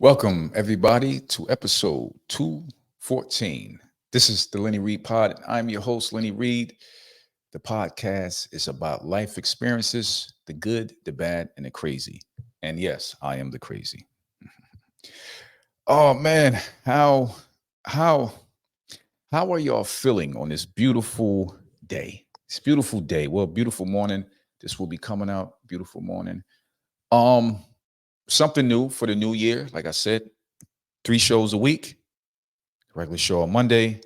Welcome, everybody, to episode 214. This is the Lenny Reed Pod, and I'm your host, Lenny Reed. The podcast is about life experiences, the good, the bad, and the crazy. And yes, I am the crazy. Oh man, how how are y'all feeling on this beautiful day? This beautiful day. Well, beautiful morning. This will be coming out. Beautiful morning. Um, Something new for the new year. Like I said, 3 shows a week. Regular show on Monday,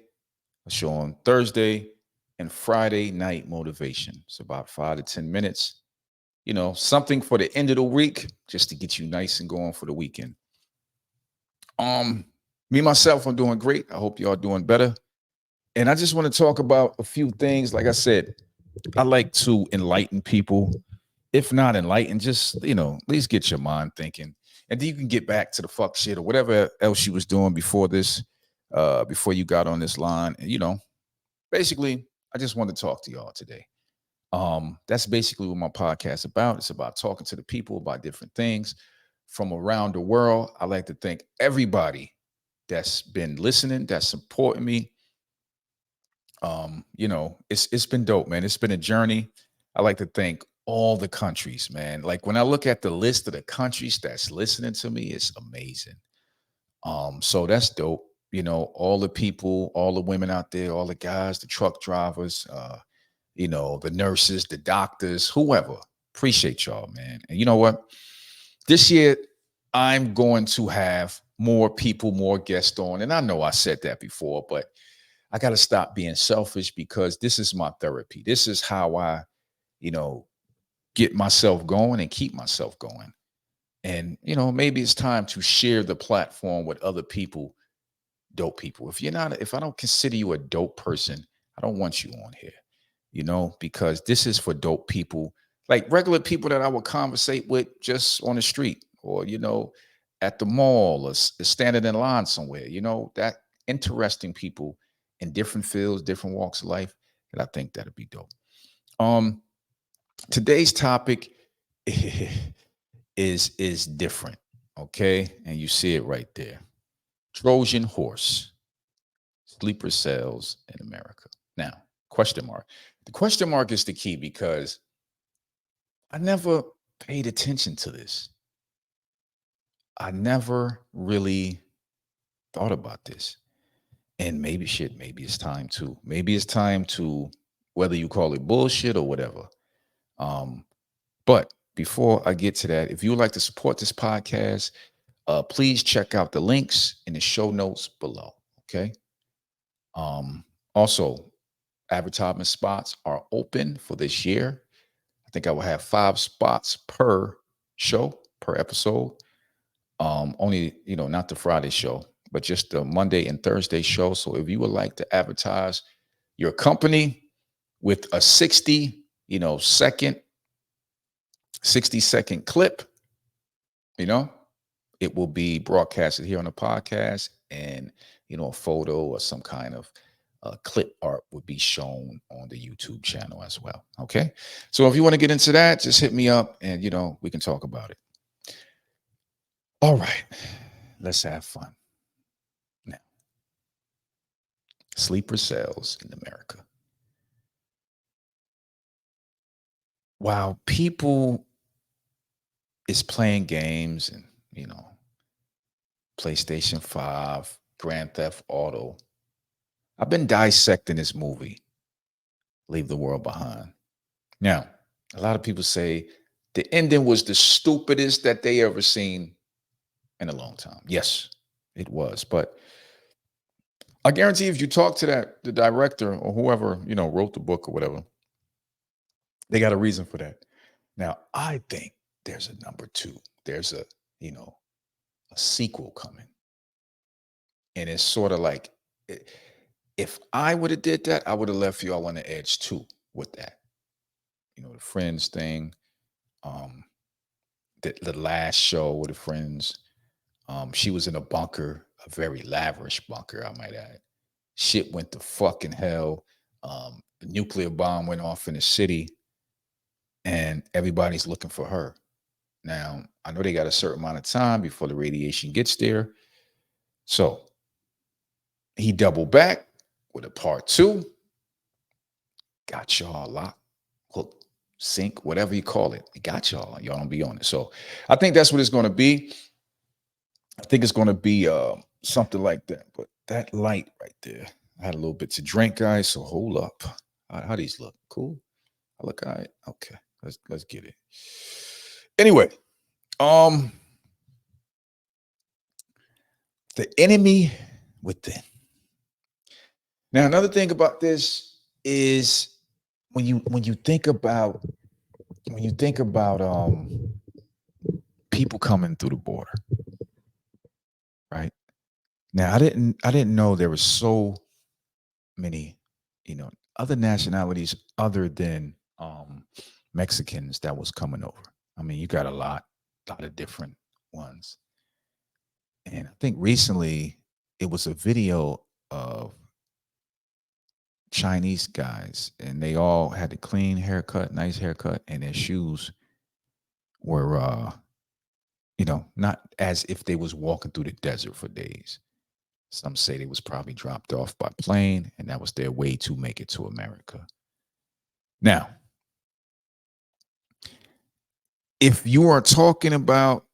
a show on Thursday, and Friday night motivation. It's about 5 to 10 minutes. Something for the end of the week, just to get you nice and going for the weekend. Um, Me myself, I'm doing great. I hope y'all doing better. And I just want to talk about a few things. Like I said, I like to enlighten people. If not enlighten, just at least get your mind thinking. And then you can get back to the fuck shit or whatever else you was doing before this, before you got on this line. And basically, I just want to talk to y'all today. That's basically what my podcast is about. It's about talking to the people about different things from around the world. I like to thank everybody that's been listening, that's supporting me. It's been dope, man. It's been a journey. I like to thank all the countries, man. Like when I look at the list of the countries that's listening to me, it's amazing. So that's dope. All the people, all the women out there, all the guys, the truck drivers, the nurses, the doctors, whoever. Appreciate y'all, man. And you know what? This year, I'm going to have more people, more guests on. And I know I said that before, but I got to stop being selfish because this is my therapy. This is how I, you know, get myself going and keep myself going. And, maybe it's time to share the platform with other people, dope people. If I don't consider you a dope person, I don't want you on here, because this is for dope people, like regular people that I would conversate with just on the street or, at the mall or standing in line somewhere, that interesting people in different fields, different walks of life. And I think that'd be dope. Um, Today's topic is different, okay? And you see it right there. Trojan horse, sleeper cells in America. Now, question mark. The question mark is the key because I never paid attention to this. I never really thought about this. And maybe it's time to. Maybe it's time to, whether you call it bullshit or whatever. Um, but before I get to that, if you would like to support this podcast, please check out the links in the show notes below. Okay. Also, advertisement spots are open for this year. I think I will have 5 spots per show, per episode. Only, not the Friday show, but just the Monday and Thursday show. So if you would like to advertise your company with a 60-second clip, you know, it will be broadcasted here on the podcast, and a photo or some kind of clip art would be shown on the YouTube channel as well. Okay. So if you want to get into that, just hit me up and we can talk about it. All right. Let's have fun. Now, sleeper cells in America. While people is playing games and, PlayStation 5, Grand Theft Auto, I've been dissecting this movie, Leave the World Behind. Now, a lot of people say the ending was the stupidest that they ever seen in a long time. Yes, it was. But I guarantee if you talk to the director or whoever, wrote the book or whatever, they got a reason for that. Now, I think there's a number two. There's a sequel coming. And it's sort of like, if I would have did that, I would have left y'all on the edge too with that. The Friends thing, um, the last show with the Friends. She was in a bunker, a very lavish bunker, I might add. Shit went to fucking hell. A nuclear bomb went off in the city, and everybody's looking for her. Now, I know they got a certain amount of time before the radiation gets there. So he doubled back with a part two, got y'all locked, hook, sync, whatever you call it. It got y'all. Y'all don't be on it. So I think that's what it's going to be. I think it's going to be something like that. But that light right there, I had a little bit to drink, guys. So hold up. How these look? Cool. I look all right. Okay, let's get it. Anyway, um, the enemy within. Now, another thing about this is when you think about people coming through the border, right? Now, I didn't know there were so many, other nationalities other than Mexicans that was coming over. I mean, you got a lot of different ones. And I think recently it was a video of Chinese guys, and they all had a clean haircut, nice haircut, and their shoes were, not as if they was walking through the desert for days. Some say they was probably dropped off by plane, and that was their way to make it to America. Now, if you are talking about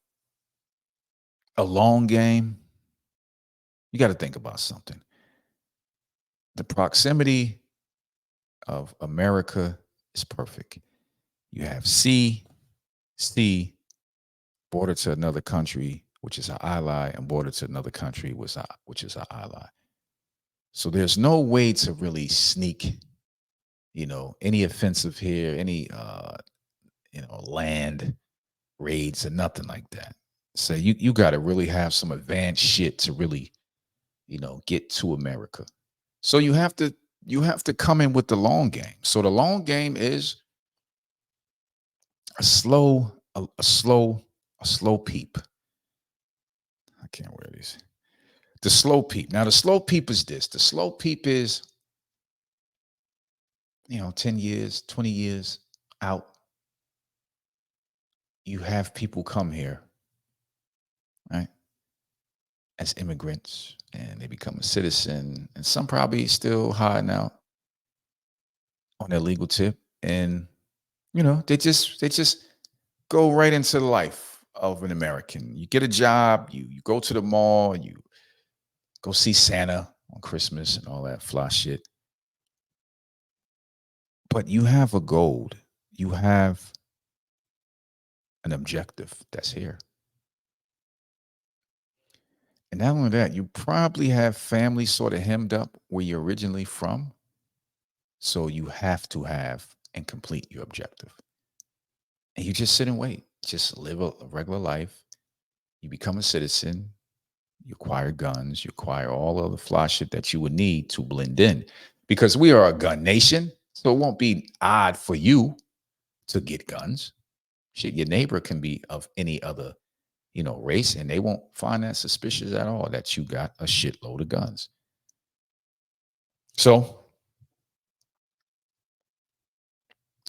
a long game, you got to think about something. The proximity of America is perfect. You have sea, border to another country, which is our ally, and border to another country, which is our ally. So there's no way to really sneak, any offensive here, any land raids or nothing like that. So you got to really have some advanced shit to really, get to America. So you have to come in with the long game. So the long game is a slow peep. I can't wear these. The slow peep. Now the slow peep is this. The slow peep is 10 years, 20 years out. You have people come here, right, as immigrants, and they become a citizen, and some probably still hiding out on their legal tip, and they just go right into the life of an American. You get a job, you go to the mall, you go see Santa on Christmas and all that fly shit. But you have a goal. You have an objective that's here. And not only that, you probably have family sort of hemmed up where you're originally from. So you have to have and complete your objective. And you just sit and wait. Just live a regular life. You become a citizen. You acquire guns. You acquire all of the fly shit that you would need to blend in. Because we are a gun nation. So it won't be odd for you to get guns. Shit, your neighbor can be of any other, race, and they won't find that suspicious at all that you got a shitload of guns. So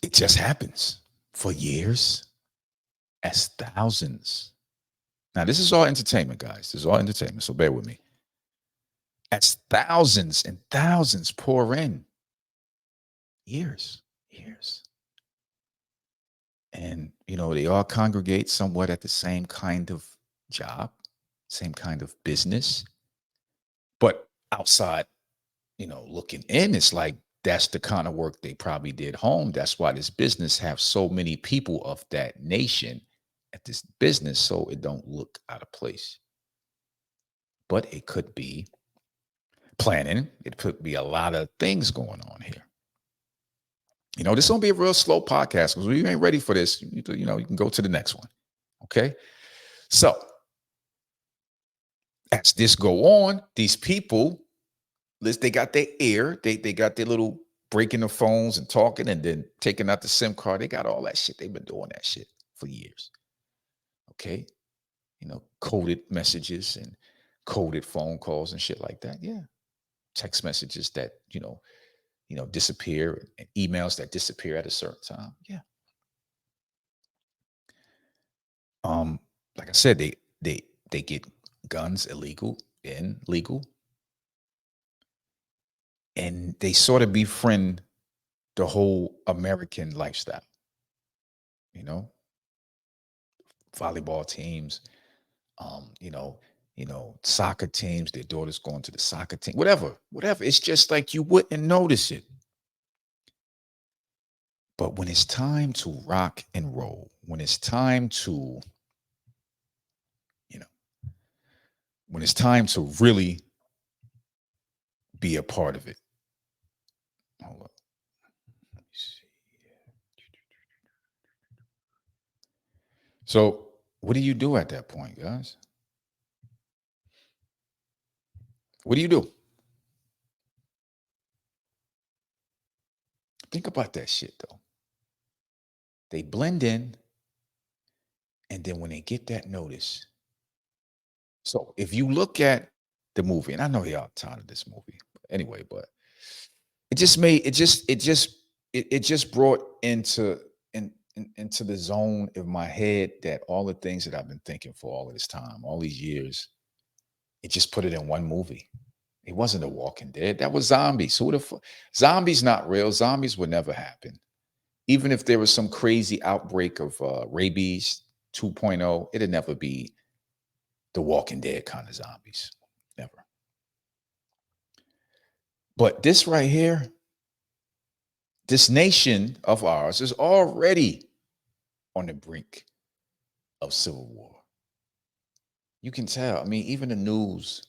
it just happens for years as thousands. Now, this is all entertainment, guys. This is all entertainment. So bear with me. As thousands and thousands pour in, years. And, they all congregate somewhat at the same kind of job, same kind of business. But outside, looking in, it's like that's the kind of work they probably did home. That's why this business have so many people of that nation at this business, so it don't look out of place. But it could be planning. It could be a lot of things going on here. This gonna be a real slow podcast because we ain't ready for this. You can go to the next one. Okay. So as this go on, these people, they got their ear, they got their little breaking the phones and talking and then taking out the SIM card. They got all that shit. They've been doing that shit for years. Okay. Coded messages and coded phone calls and shit like that. Yeah. Text messages that, disappear and emails that disappear at a certain time. Yeah. Um, like I said, they get guns illegal and legal, and they sort of befriend the whole American lifestyle. You know, volleyball teams, um, you know, soccer teams. Their daughters going to the soccer team, whatever. It's just like you wouldn't notice it. But when it's time to rock and roll, when it's time to, you know, when it's time to really be a part of it. Hold up. Let me see. So, what do you do at that point, guys? What do you do? Think about that shit though. They blend in, and then when they get that notice. So, if you look at the movie, and I know y'all tired of this movie, anyway, but it just made it just brought into the zone of my head that all the things that I've been thinking for all of this time, all these years, it just put it in one movie. It wasn't a Walking Dead. That was zombies. Who the zombies not real. Zombies would never happen. Even if there was some crazy outbreak of rabies 2.0, it'd never be the Walking Dead kind of zombies. Never. But this right here, this nation of ours is already on the brink of civil war. You can tell. I mean, even the news,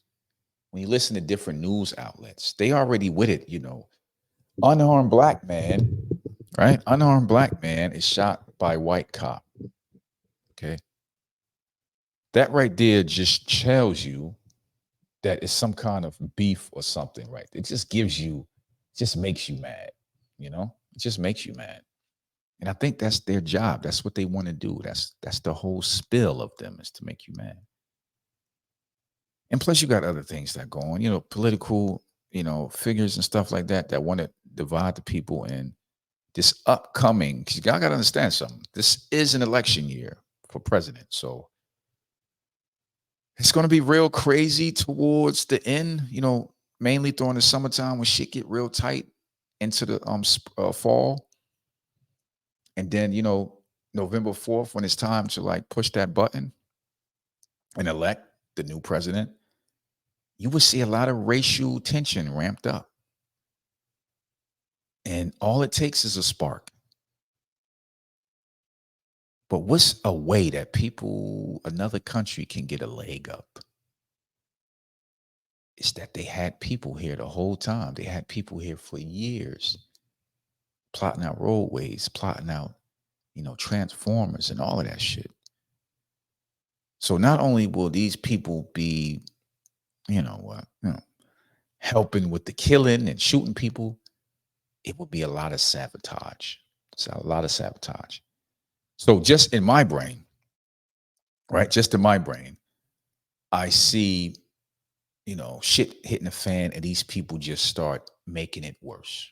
when you listen to different news outlets, they already with it, Unarmed black man, right? Unarmed black man is shot by white cop. Okay. That right there just tells you that it's some kind of beef or something, right? It just gives you, just makes you mad, It just makes you mad. And I think that's their job. That's what they want to do. That's the whole spill of them, is to make you mad. And plus you got other things that go on, political, figures and stuff like that want to divide the people. And this upcoming, because y'all got to understand something. This is an election year for president. So it's going to be real crazy towards the end, mainly during the summertime when shit get real tight into the fall. And then, November 4th, when it's time to like push that button and elect the new president, you will see a lot of racial tension ramped up. And all it takes is a spark. But what's a way that people, another country, can get a leg up? It's that they had people here the whole time. They had people here for years, plotting out roadways, plotting out, transformers and all of that shit. So not only will these people be, helping with the killing and shooting people, it will be a lot of sabotage. It's a lot of sabotage. So just in my brain, right? Just in my brain, I see, shit hitting the fan and these people just start making it worse.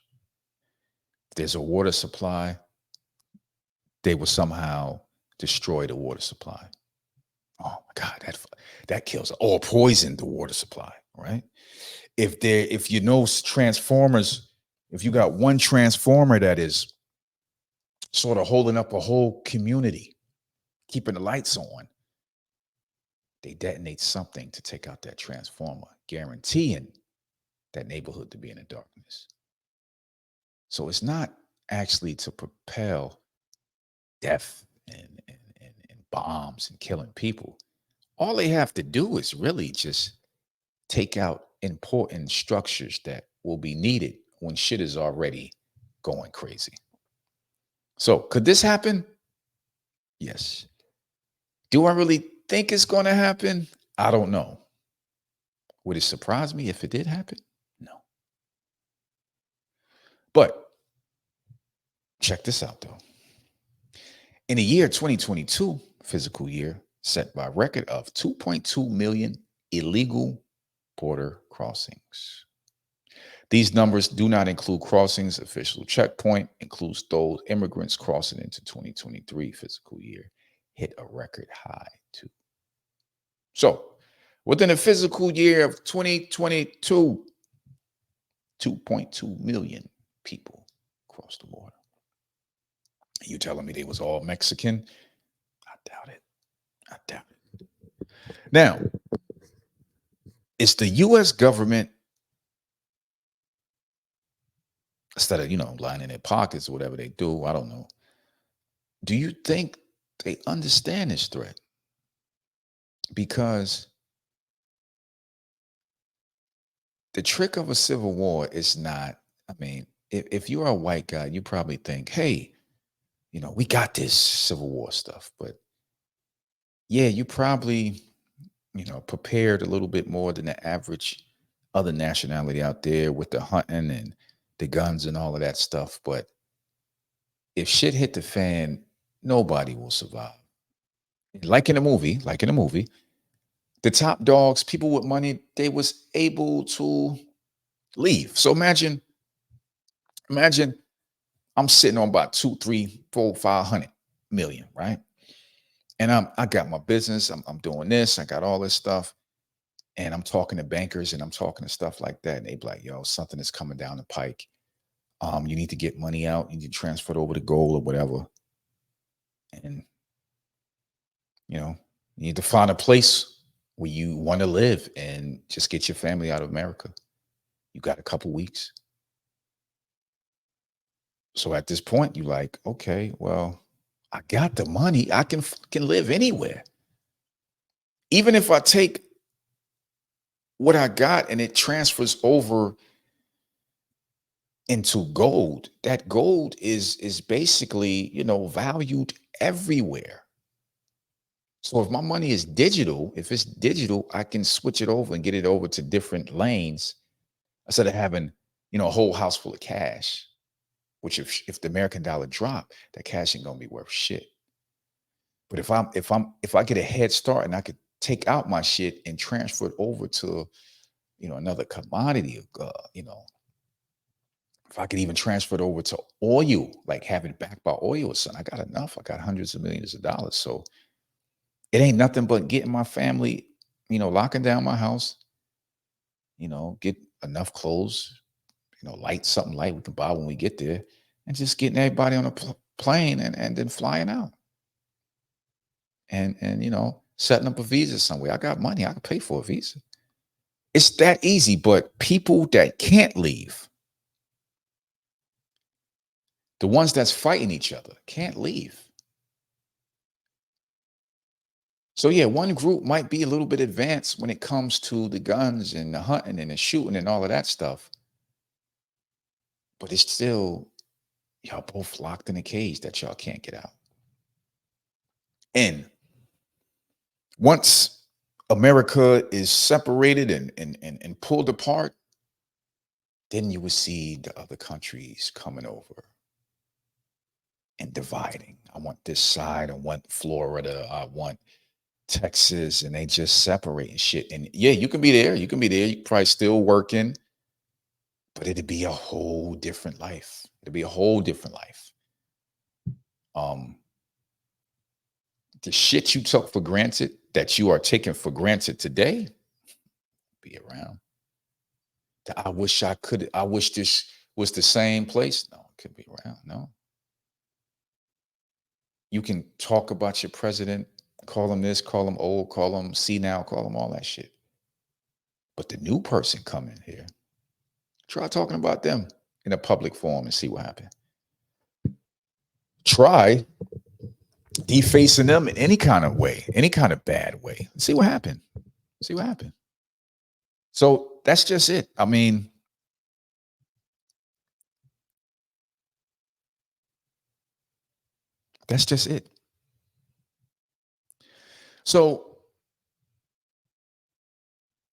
If there's a water supply, they will somehow destroy the water supply. Oh my God, that kills, or poison the water supply, right? If transformers, if you got one transformer that is sort of holding up a whole community, keeping the lights on, they detonate something to take out that transformer, guaranteeing that neighborhood to be in the darkness. So it's not actually to propel death and bombs and killing people. All they have to do is really just take out important structures that will be needed when shit is already going crazy. So could this happen? Yes. Do I really think it's going to happen? I don't know. Would it surprise me if it did happen? No. But check this out, though. In the year 2022, physical year, set by a record of 2.2 million illegal border crossings. These numbers do not include crossings. Official checkpoint includes those immigrants crossing into 2023 physical year. hit a record high too. So, within the physical year of 2022, 2.2 million people crossed the border. You telling me they was all Mexican? I doubt it. I doubt it. Now, it's the US government, instead of, lining their pockets or whatever they do, I don't know. Do you think they understand this threat? Because the trick of a civil war is not, I mean, if you're a white guy, you probably think, hey, we got this civil war stuff. But yeah, you probably, prepared a little bit more than the average other nationality out there with the hunting and the guns and all of that stuff. But if shit hit the fan, nobody will survive. Like in a movie, the top dogs, people with money, they was able to leave. So imagine I'm sitting on about 2, 3, 4, 500 million, right? And I got my business, I'm doing this, I got all this stuff. And I'm talking to bankers and I'm talking to stuff like that. And they be like, yo, something is coming down the pike. You need to get money out, you need to transfer it over to gold or whatever. And you need to find a place where you want to live and just get your family out of America. You got a couple weeks. So at this point, you like, okay, well, I got the money. I can live anywhere. Even if I take what I got and it transfers over into gold, that gold is basically, valued everywhere. So if my money is digital, if it's digital, I can switch it over and get it over to different lanes instead of having, a whole house full of cash. Which if the American dollar drop, that cash ain't gonna be worth shit. But if I get a head start and I could take out my shit and transfer it over to, another commodity, if I could even transfer it over to oil, like have it backed by oil or something, I got enough. I got hundreds of millions of dollars. So it ain't nothing but getting my family, locking down my house, get enough clothes, light, something light we can buy when we get there, and just getting everybody on a plane and then flying out. And setting up a visa somewhere. I got money, I can pay for a visa. It's that easy. But people that can't leave, the ones that's fighting each other, can't leave. So yeah, one group might be a little bit advanced when it comes to the guns and the hunting and the shooting and all of that stuff, but it's still y'all both locked in a cage that y'all can't get out. And once America is separated and pulled apart, then you will see the other countries coming over and dividing. I want this side, I want Florida, I want Texas, and they just separate and shit. And yeah, you can be there, you can be there, you probably still working, but it'd be a whole different life. It'd be a whole different life. Um, the shit you took for granted that you are taking for granted today, be around. I wish I wish this was the same place. No, it could be around. No. You can talk about your president, call him this, call him old, call him senile, call him all that shit. But the new person coming here, try talking about them in a public forum and see what happens. Try defacing them in any kind of way, any kind of bad way. See what happened. See what happened. So that's just it. I mean, that's just it. So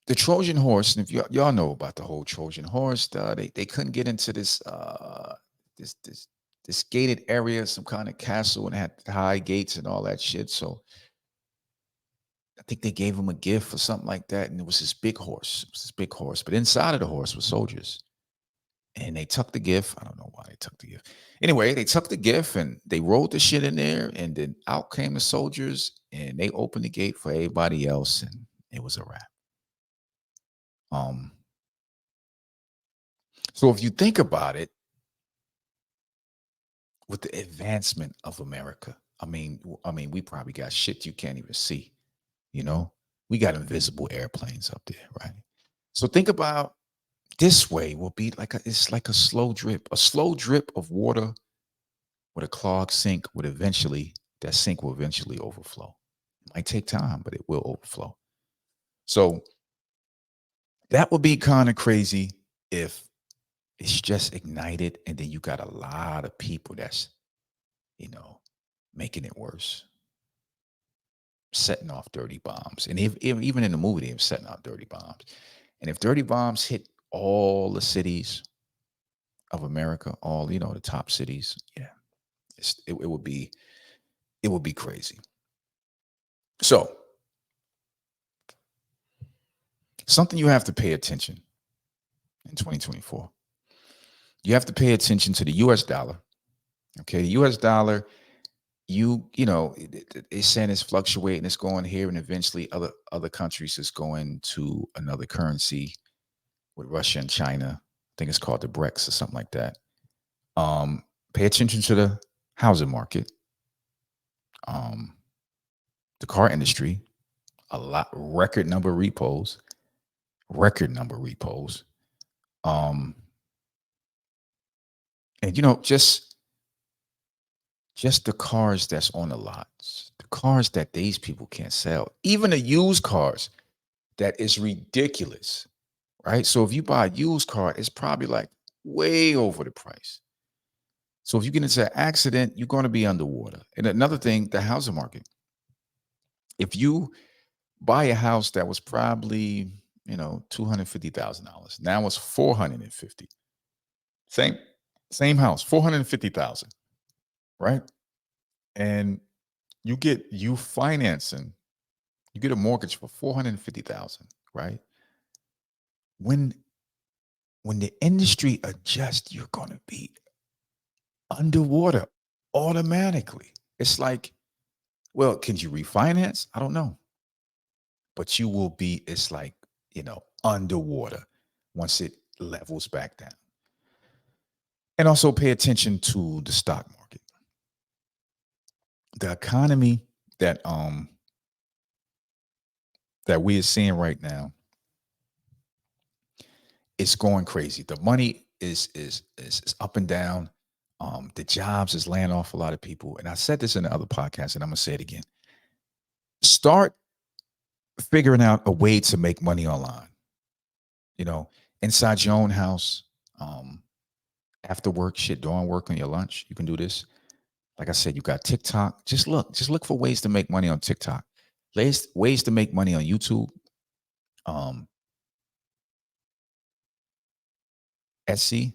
the Trojan horse, and if y'all know about the whole Trojan horse, they couldn't get into this this gated area, some kind of castle, and it had high gates and all that shit. So I think they gave him a gift or something like that, and it was this big horse. It was this big horse, but inside of the horse was soldiers. and they took the gift. I don't know why they took the gift. Anyway, they took the gift and they rolled the shit in there, and then out came the soldiers, and they opened the gate for everybody else, and it was a wrap. Um, so if you think about it, with the advancement of America, I mean, we probably got shit you can't even see. You know, we got invisible airplanes up there, right? So think about this way will be like it's like a slow drip of water with a clogged sink would eventually that sink will eventually overflow. It might take time, but it will overflow. So that would be kind of crazy if it's just ignited and then you got a lot of people that's, you know, making it worse, setting off dirty bombs. And even in the movie, they were setting off dirty bombs. And if dirty bombs hit all the cities of America, all, the top cities, yeah, it would be crazy. So something you have to pay attention in 2024. You have to pay attention to the US dollar. Okay. The US dollar, it's saying it's fluctuating, it's going here, and eventually other countries is going to another currency with Russia and China. I think it's called the Brex or something like that. Pay attention to the housing market, um, the car industry, a lot record number of repos, record number of repos. Um, and just the cars that's on the lots, the cars that these people can't sell, even the used cars, that is ridiculous, right? So if you buy a used car, it's probably like way over the price. So if you get into an accident, you're going to be underwater. And another thing, the housing market. If you buy a house that was probably, $250,000, now it's 450. Same, same house, 450,000, right? And you financing, you get a mortgage for 450,000, right? When when the industry adjusts, you're gonna be underwater automatically. It's like, well, can you refinance? I don't know. But you will be, it's like, underwater once it levels back down. And also pay attention to the stock market. The economy that that we are seeing right now, it's going crazy. The money is up and down. The jobs is laying off a lot of people. And I said this in the other podcast, and I'm gonna say it again. Start figuring out a way to make money online. You know, inside your own house, after work, shit, during work on your lunch, you can do this. Like I said, you got TikTok. Just look for ways to make money on TikTok. Ways to make money on YouTube. Um, Etsy.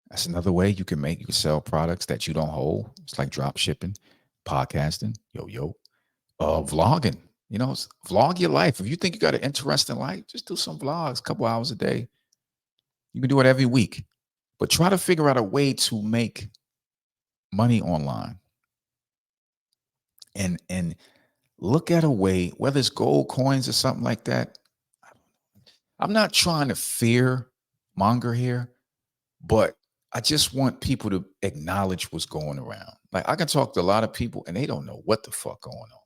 That's another way you can sell products that you don't hold. It's like drop shipping, podcasting, yo. Vlogging. Vlog your life. If you think you got an interesting life, just do some vlogs, a couple hours a day. You can do it every week. But try to figure out a way to make money online. And look at a way, whether it's gold coins or something like that. I'm not trying to fear monger here, but I just want people to acknowledge what's going around. Like I can talk to a lot of people and they don't know what the fuck going on.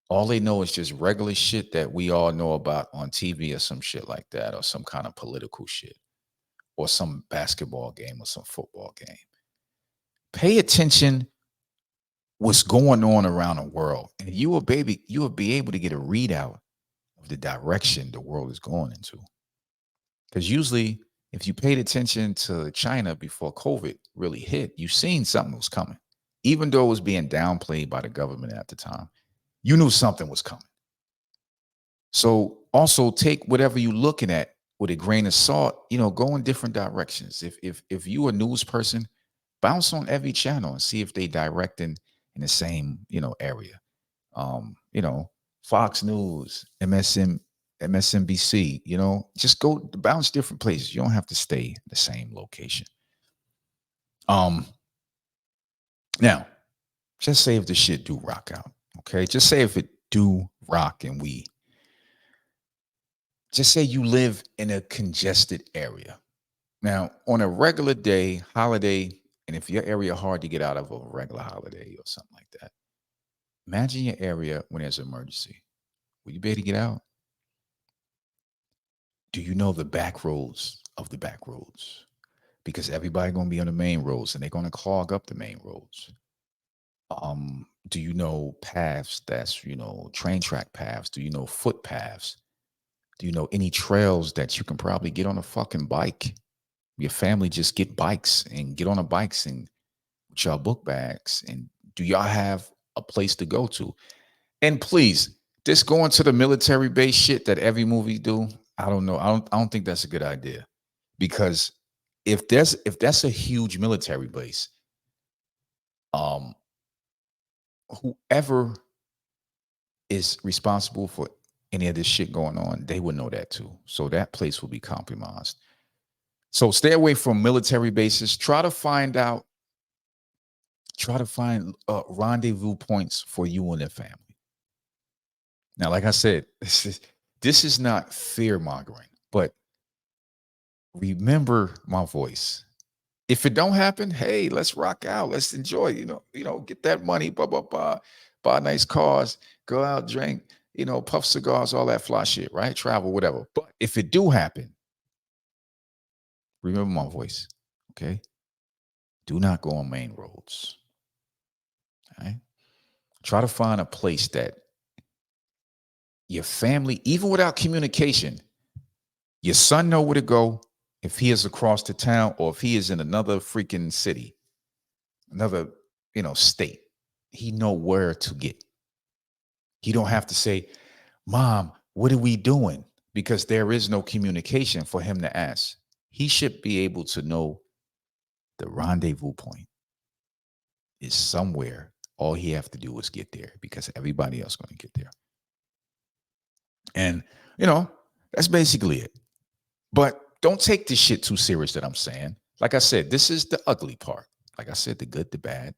All they know is just regular shit that we all know about on TV or some shit like that, or some kind of political shit, or some basketball game or some football game. Pay attention what's going on around the world. And you will be able to get a readout of the direction the world is going into. Because usually, if you paid attention to China before COVID really hit, you seen something was coming. Even though it was being downplayed by the government at the time, you knew something was coming. So also take whatever you're looking at with a grain of salt, go in different directions. If you a news person, bounce on every channel and see if they directing in the same, area. Um, you know, Fox News, MSNBC, just go bounce different places. You don't have to stay in the same location. Um, Now, just say if the shit do rock out, okay? Just say if it do rock and we just say you live in a congested area. Now, on a regular day, holiday, and if your area hard to get out of a regular holiday or something like that, imagine your area when there's an emergency. Will you be able to get out? Do you know the back roads of the back roads? Because everybody gonna be on the main roads and they're gonna clog up the main roads. Do you know paths that's train track paths? Do you know footpaths? Do you know any trails that you can probably get on a fucking bike? Your family just get bikes and get on a bikes and with y'all book bags. And do y'all have a place to go to? And please, this going to the military base shit that every movie do. I don't know. I don't think that's a good idea. Because if that's a huge military base, um, whoever is responsible for any of this shit going on, they would know that too. So that place will be compromised. So stay away from military bases. Try to find rendezvous points for you and your family. Now, like I said, this is not fear mongering, but remember my voice. If it don't happen, hey, let's rock out. Let's enjoy. Get that money, blah blah blah, buy nice cars, go out, drink, puff cigars, all that fly shit, right? Travel, whatever. But if it do happen, remember my voice. Okay. Do not go on main roads. All right. Try to find a place that your family, even without communication, your son know where to go if he is across the town or if he is in another freaking city, another, state. He know where to get. He don't have to say, "Mom, what are we doing?" Because there is no communication for him to ask. He should be able to know the rendezvous point is somewhere. All he have to do is get there because everybody else going to get there. And, that's basically it. But don't take this shit too serious that I'm saying. Like I said, this is the ugly part. Like I said, the good, the bad,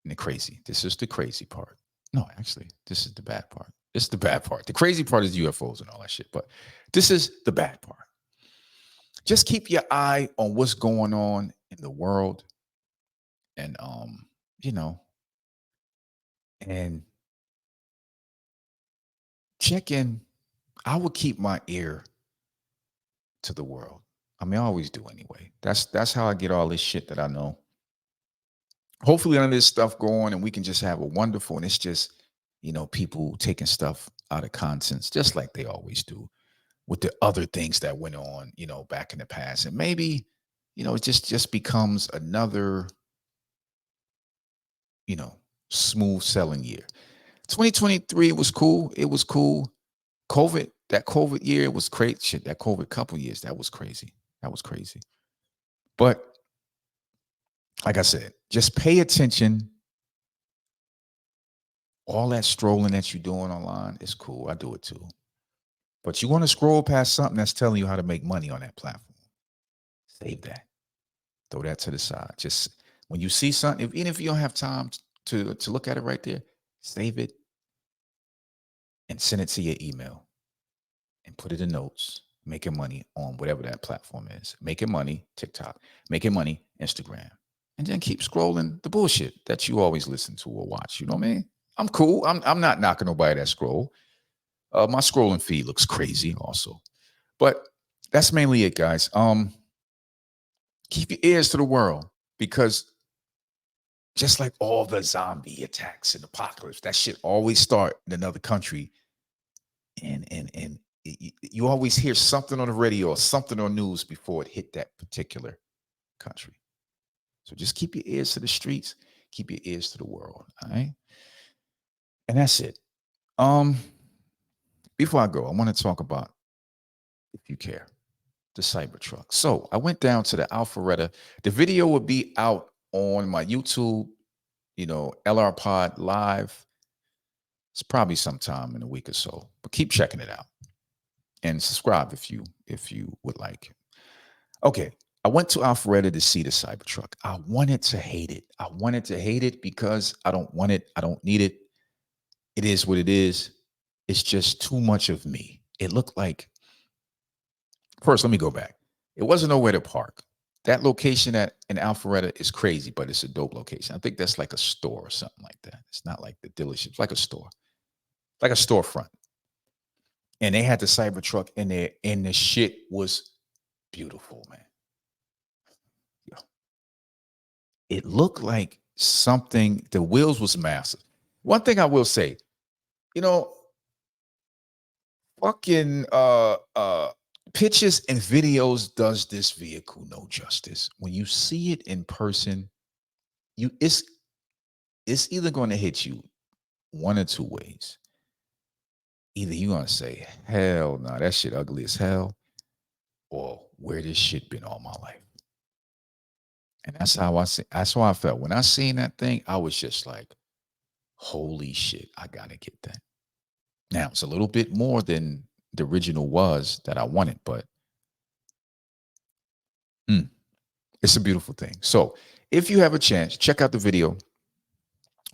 and the crazy. This is the crazy part. No, actually, this is the bad part. This is the bad part. The crazy part is UFOs and all that shit. But this is the bad part. Just keep your eye on what's going on in the world. And you know, and check in. I would keep my ear to the world. I mean, I always do anyway. That's how I get all this shit that I know. Hopefully none of this stuff go on and we can just have a wonderful, and it's just, people taking stuff out of context, just like they always do with the other things that went on, back in the past. And maybe, it just becomes another, you know, smooth selling year. 2023 was cool. It was cool. That COVID year was crazy. Shit, that COVID couple years, that was crazy. That was crazy. But like I said, just pay attention. All that strolling that you're doing online is cool. I do it too. But you want to scroll past something that's telling you how to make money on that platform. Save that. Throw that to the side. Just when you see something, even if you don't have time to look at it right there, save it and send it to your email and put it in notes. Making money on whatever that platform is. Making money, TikTok. Making money, Instagram. And then keep scrolling the bullshit that you always listen to or watch. You know what I mean? I'm cool. I'm not knocking nobody that scroll. My scrolling feed looks crazy also. But that's mainly it, guys. Keep your ears to the world because just like all the zombie attacks and apocalypse, that shit always start in another country. And you always hear something on the radio or something on news before it hit that particular country. So just keep your ears to the streets, keep your ears to the world. All right. And that's it. Um, Before I go, I want to talk about, if you care, the Cybertruck. So I went down to the Alpharetta. The video will be out on my YouTube, LR Pod Live. It's probably sometime in a week or so, but keep checking it out. and subscribe if you would like. Okay. I went to Alpharetta to see the Cybertruck. I wanted to hate it. I wanted to hate it because I don't want it. I don't need it. It is what it is. It's just too much of me. It looked like, first, let me go back. It wasn't nowhere to park. That location at in Alpharetta is crazy, but it's a dope location. I think that's like a store or something like that. It's not like the dealership, it's like a store, like a storefront. And they had the Cybertruck in there, and the shit was beautiful, man. Yo, it looked like something, the wheels was massive. One thing I will say, you know, fucking pictures and videos does this vehicle no justice. When you see it in person, you it's either going to hit you one or two ways. Either you're gonna say, hell no, that shit ugly as hell, or where this shit been all my life. And that's how I felt. When I seen that thing, I was just like, holy shit, I gotta get that. Now it's a little bit more than the original was that I wanted, but mm, it's a beautiful thing. So if you have a chance, check out the video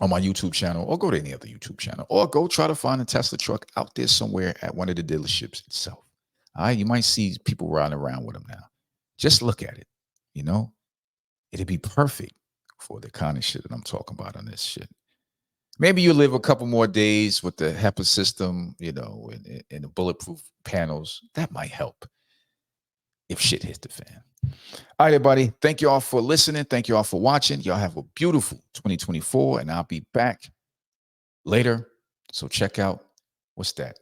on my YouTube channel, or go to any other YouTube channel, or go try to find a Tesla truck out there somewhere at one of the dealerships itself. All right, you might see people riding around with them now. Just look at it. You know, it'd be perfect for the kind of shit that I'm talking about on this shit. Maybe you live a couple more days with the HEPA system, you know, and the bulletproof panels. That might help if shit hits the fan. All right, everybody. Thank you all for listening. Thank you all for watching. Y'all have a beautiful 2024, and I'll be back later. So check out, what's that?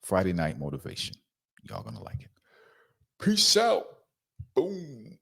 Friday Night Motivation. Y'all gonna like it. Peace out. Boom.